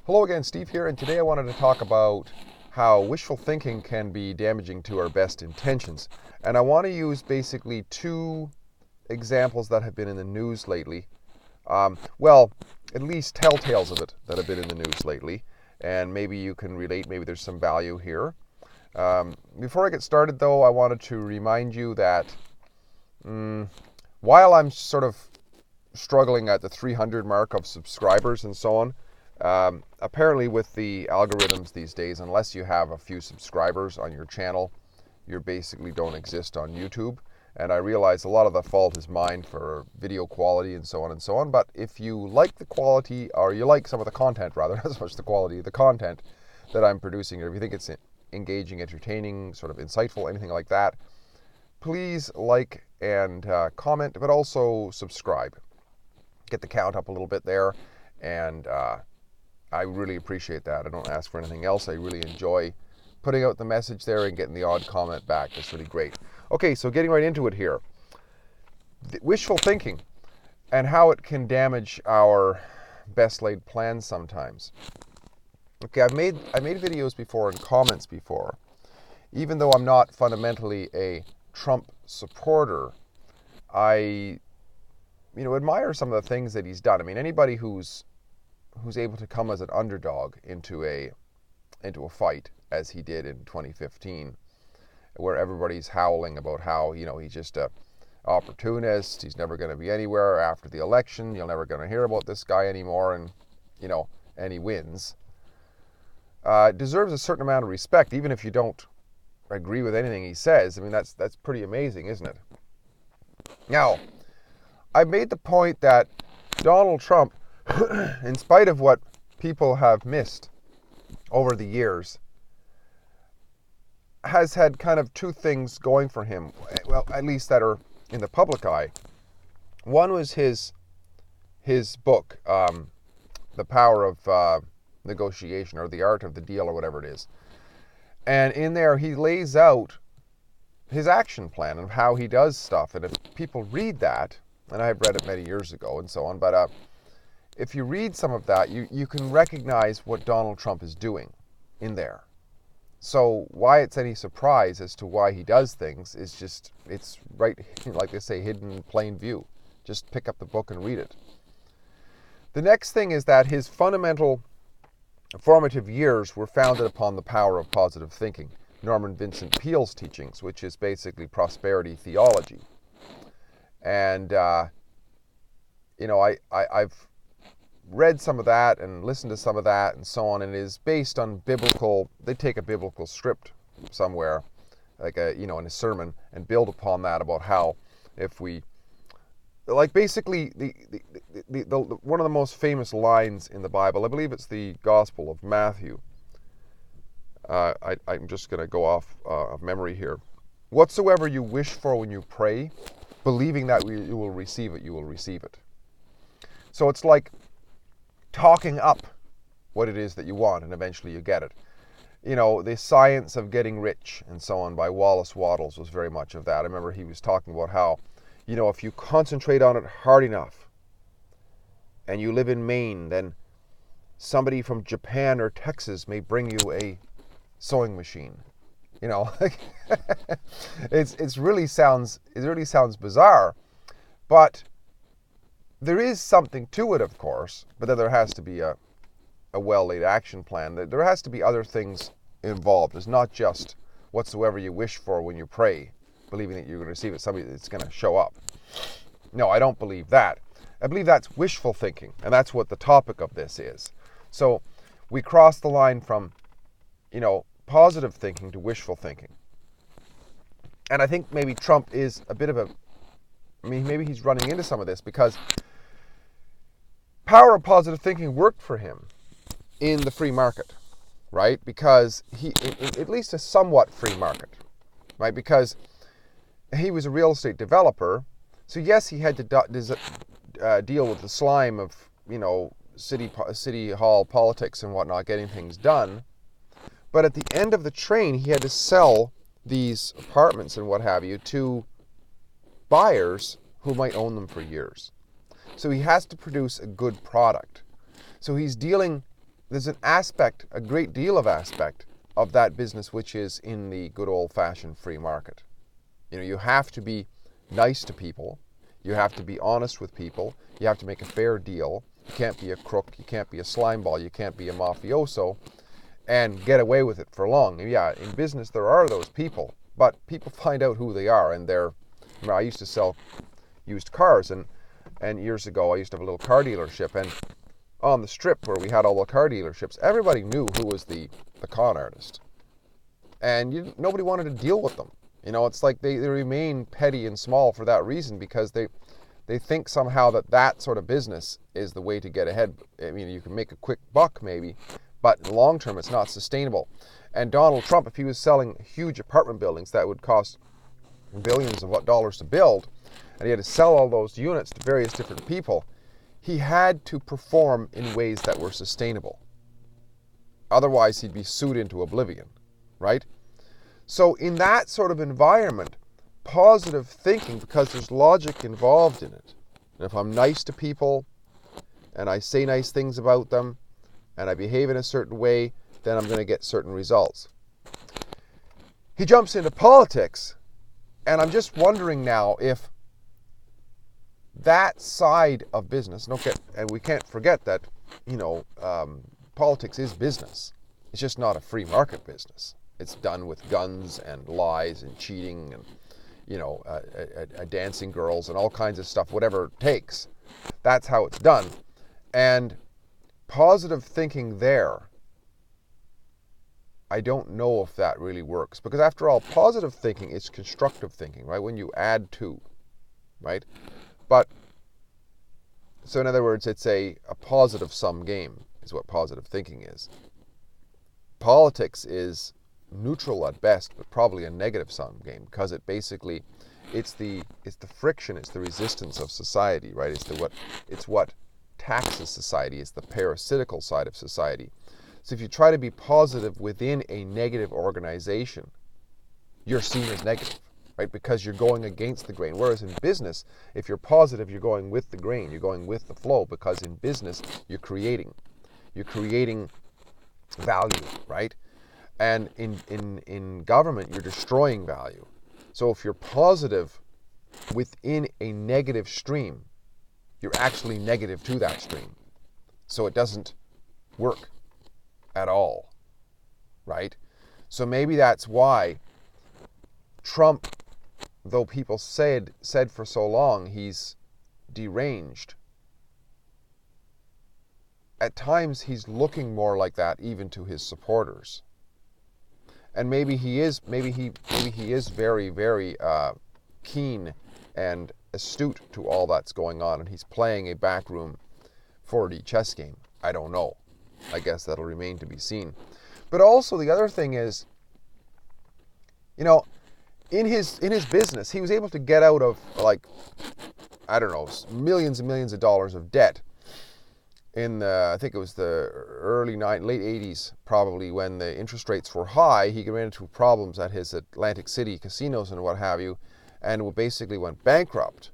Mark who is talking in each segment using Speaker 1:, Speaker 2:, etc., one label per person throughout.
Speaker 1: Hello again, Steve here, and today I wanted to talk about how wishful thinking can be damaging to our best intentions. And I want to use basically two examples that have been in the news lately. Well, at least telltales of it that have been in the news lately. And maybe you can relate, maybe there's some value here. Before I get started, though, I wanted to remind you that while I'm sort of struggling at the 300 mark of subscribers and so on, apparently with the algorithms these days, unless you have a few subscribers on your channel, you basically don't exist on YouTube. And I realize a lot of the fault is mine for video quality and so on and so on. But if you like the quality, or you like some of the content rather, not so much the quality, the content that I'm producing, or if you think it's engaging, entertaining, sort of insightful, anything like that, please like and comment, but also subscribe. Get the count up a little bit there, and I really appreciate that. I don't ask for anything else. I really enjoy putting out the message there and getting the odd comment back. That's really great. Okay, so getting right into it here. Wishful thinking and how it can damage our best laid plans sometimes. Okay, I've made videos before and comments before. Even though I'm not fundamentally a Trump supporter, I admire some of the things that he's done. I mean, anybody who's able to come as an underdog into a fight, as he did in 2015, where everybody's howling about how, he's just a opportunist, he's never going to be anywhere after the election, you're never going to hear about this guy anymore, and he wins, deserves a certain amount of respect, even if you don't agree with anything he says. I mean, that's pretty amazing, isn't it? Now, I made the point that Donald Trump, in spite of what people have missed over the years, has had kind of two things going for him, well, at least that are in the public eye. One was his book, The Power of Negotiation, or The Art of the Deal, or whatever it is. And in there he lays out his action plan of how he does stuff. And if people read that, and I've read it many years ago and so on, but if you read some of that, you can recognize what Donald Trump is doing in there. So why it's any surprise as to why he does things is just, it's right, like they say, hidden in plain view. Just pick up the book and read it. The next thing is that his fundamental formative years were founded upon the power of positive thinking, Norman Vincent Peale's teachings, which is basically prosperity theology. And, I've read some of that and listened to some of that and so on, and it is based on they take a biblical script somewhere, like in a sermon, and build upon that about how if we, like basically the one of the most famous lines in the Bible, I believe it's the Gospel of Matthew. I'm just going to go off of memory here. Whatsoever you wish for when you pray, believing that you will receive it, you will receive it. So it's like talking up what it is that you want, and eventually you get it. The Science of Getting Rich and so on by Wallace Wattles was very much of that. I remember he was talking about how, if you concentrate on it hard enough and you live in Maine, then somebody from Japan or Texas may bring you a sewing machine. It really sounds bizarre, but there is something to it, of course, but then there has to be a well-laid action plan. There has to be other things involved. It's not just whatsoever you wish for when you pray, believing that you're going to receive it, somebody that's going to show up. No, I don't believe that. I believe that's wishful thinking, and that's what the topic of this is. So we cross the line from, positive thinking to wishful thinking. And I think maybe Trump is a bit of maybe he's running into some of this, because power of positive thinking worked for him in the free market, right? Because at least a somewhat free market, right? Because he was a real estate developer. So yes, he had to deal with the slime of, city hall politics and whatnot, getting things done. But at the end of the train, he had to sell these apartments and what have you to buyers who might own them for years. So he has to produce a good product. So he's dealing there's an aspect, a great deal of aspect of that business which is in the good old-fashioned free market. You have to be nice to people. You have to be honest with people. You have to make a fair deal. You can't be a crook. You can't be a slimeball. You can't be a mafioso and get away with it for long. Yeah, in business there are those people, but people find out who they are, and I used to sell used cars, and years ago I used to have a little car dealership, and on the strip where we had all the car dealerships, everybody knew who was the con artist, and nobody wanted to deal with them. It's like they remain petty and small for that reason, because they think somehow that sort of business is the way to get ahead. I mean, you can make a quick buck maybe, but in the long term it's not sustainable. And Donald Trump, if he was selling huge apartment buildings that would cost billions of dollars to build, and he had to sell all those units to various different people, he had to perform in ways that were sustainable. Otherwise he'd be sued into oblivion, right? So in that sort of environment, positive thinking, because there's logic involved in it, and if I'm nice to people and I say nice things about them and I behave in a certain way, then I'm going to get certain results. He jumps into politics, and I'm just wondering now if that side of business, and we can't forget that, politics is business. It's just not a free market business. It's done with guns and lies and cheating and, dancing girls and all kinds of stuff, whatever it takes. That's how it's done. And positive thinking there, I don't know if that really works. Because after all, positive thinking is constructive thinking, right? When you add to, right? So in other words, it's a positive sum game is what positive thinking is. Politics is neutral at best, but probably a negative sum game, because it basically, it's the friction, it's the resistance of society, right? It's what taxes society. It's the parasitical side of society. So if you try to be positive within a negative organization, you're seen as negative, right? Because you're going against the grain. Whereas in business, if you're positive, you're going with the grain, you're going with the flow, because in business, you're creating value, right? And in government, you're destroying value. So if you're positive within a negative stream, you're actually negative to that stream. So it doesn't work at all, right? So maybe that's why Trump, though people said for so long he's deranged, at times he's looking more like that even to his supporters. And maybe he is very, very keen and astute to all that's going on, and he's playing a backroom 4D chess game. I don't know. I guess that'll remain to be seen. But also the other thing is, in his business, he was able to get out of, millions and millions of dollars of debt in I think it was the late 80s, probably, when the interest rates were high. He ran into problems at his Atlantic City casinos and what have you, and basically went bankrupt.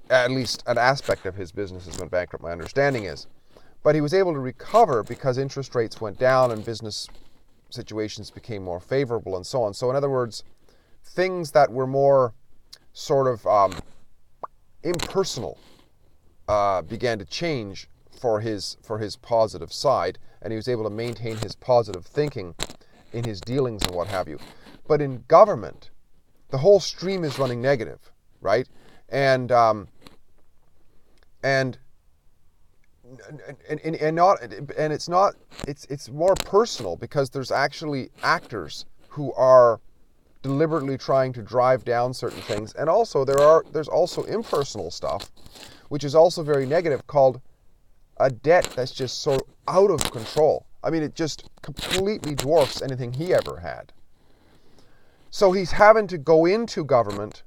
Speaker 1: At least an aspect of his business has went bankrupt, my understanding is. But he was able to recover because interest rates went down and business situations became more favorable and so on. So in other words, things that were more sort of impersonal began to change for his positive side, and he was able to maintain his positive thinking in his dealings and what have you. But in government, the whole stream is running negative, right? And it's more personal, because there's actually actors who are deliberately trying to drive down certain things, and also there's also impersonal stuff, which is also very negative, called a debt that's just so out of control. I mean, it just completely dwarfs anything he ever had. So he's having to go into government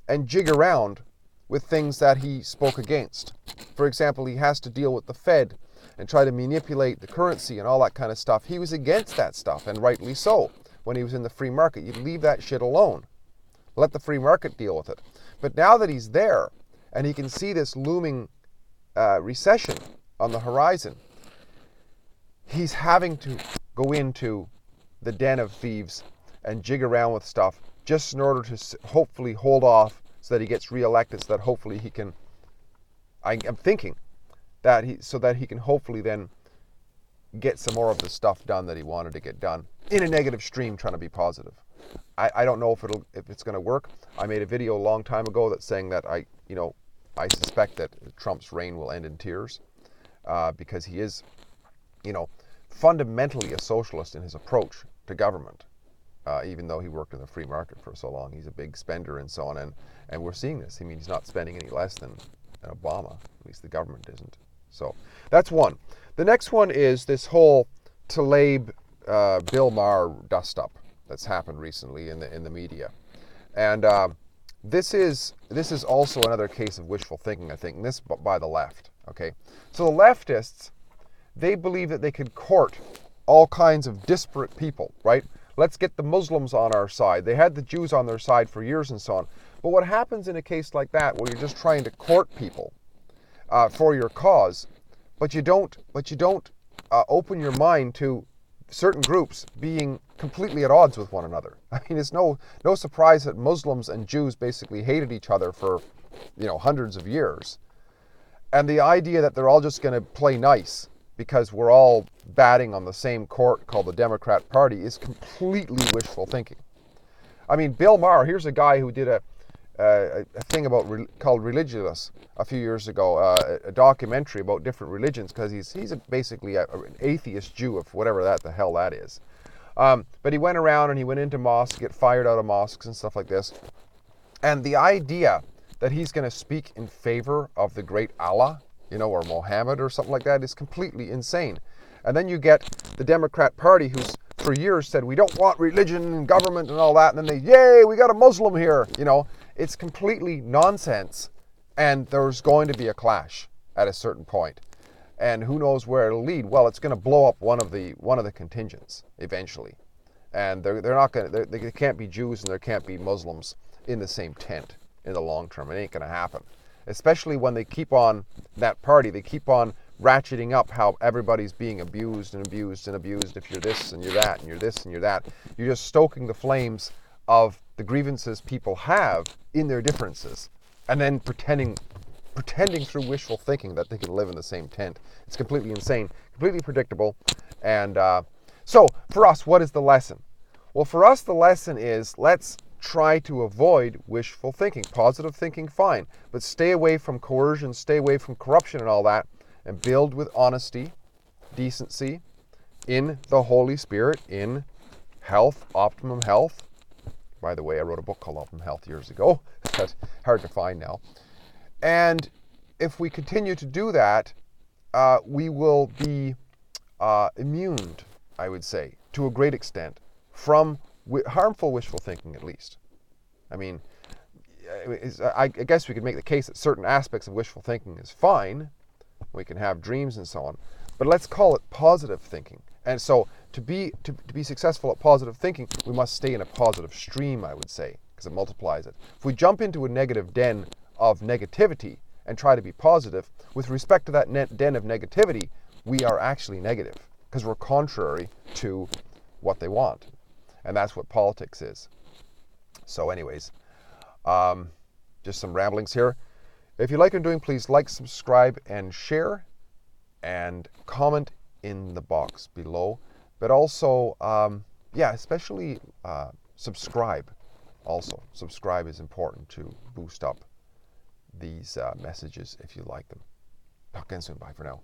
Speaker 1: and jig around with things that he spoke against. For example, he has to deal with the Fed and try to manipulate the currency and all that kind of stuff. He was against that stuff, and rightly so, when he was in the free market. You leave that shit alone. Let the free market deal with it. But now that he's there, and he can see this looming recession on the horizon, he's having to go into the den of thieves and jig around with stuff just in order to hopefully hold off so that he gets reelected, so that hopefully he can, I'm thinking that so that he can hopefully then get some more of the stuff done that he wanted to get done in a negative stream, trying to be positive. I don't know if it's going to work. I made a video a long time ago that's saying that I suspect that Trump's reign will end in tears, because he is, fundamentally a socialist in his approach to government. Even though he worked in the free market for so long, he's a big spender and so on, and we're seeing this. I mean, he's not spending any less than Obama. At least the government isn't. So that's one. The next one is this whole Tlaib Bill Maher dust-up that's happened recently in the media, and this is also another case of wishful thinking, I think, and this by the left. Okay, so the leftists, they believe that they could court all kinds of disparate people, right? Let's get the Muslims on our side. They had the Jews on their side for years and so on. But what happens in a case like that, where you're just trying to court people for your cause, but you don't open your mind to certain groups being completely at odds with one another. I mean, it's no surprise that Muslims and Jews basically hated each other for, hundreds of years. And the idea that they're all just going to play nice because we're all batting on the same court called the Democrat Party is completely wishful thinking. I mean, Bill Maher, here's a guy who did a thing called Religious a few years ago, a documentary about different religions, because he's basically an atheist Jew, of whatever the hell that is. But he went around and he went into mosques, get fired out of mosques and stuff like this. And the idea that he's going to speak in favor of the great Allah, or Mohammed or something like that, is completely insane. And then you get the Democrat Party, who's for years said, we don't want religion and government and all that, and then yay, we got a Muslim here. It's completely nonsense, and there's going to be a clash at a certain point. And who knows where it'll lead? Well, it's going to blow up one of the contingents eventually. And they're not going to, there can't be Jews and there can't be Muslims in the same tent in the long term. It ain't going to happen. Especially when they keep on, that party, they keep on ratcheting up how everybody's being abused and abused and abused. If you're this and you're that and you're this and you're that, you're just stoking the flames of the grievances people have in their differences, and then pretending through wishful thinking that they can live in the same tent. It's completely insane, completely predictable. And so for us, what is the lesson? Well, for us, the lesson is, let's try to avoid wishful thinking. Positive thinking, fine, but stay away from coercion, stay away from corruption and all that, and build with honesty, decency, in the Holy Spirit, in health, optimum health. By the way, I wrote a book called Optimum Health years ago. That's hard to find now. And if we continue to do that, we will be immune, I would say, to a great extent, from harmful wishful thinking, at least. I mean, I guess we could make the case that certain aspects of wishful thinking is fine. We can have dreams and so on, but let's call it positive thinking. And so to be successful at positive thinking, we must stay in a positive stream, I would say, because it multiplies it. If we jump into a negative den of negativity and try to be positive, with respect to that den of negativity, we are actually negative, because we're contrary to what they want. And that's what politics is. So anyways, just some ramblings here. If you like what I'm doing, please like, subscribe, and share, and comment in the box below. But also, especially subscribe. Also, subscribe is important to boost up these messages if you like them. Talk again soon. Bye for now.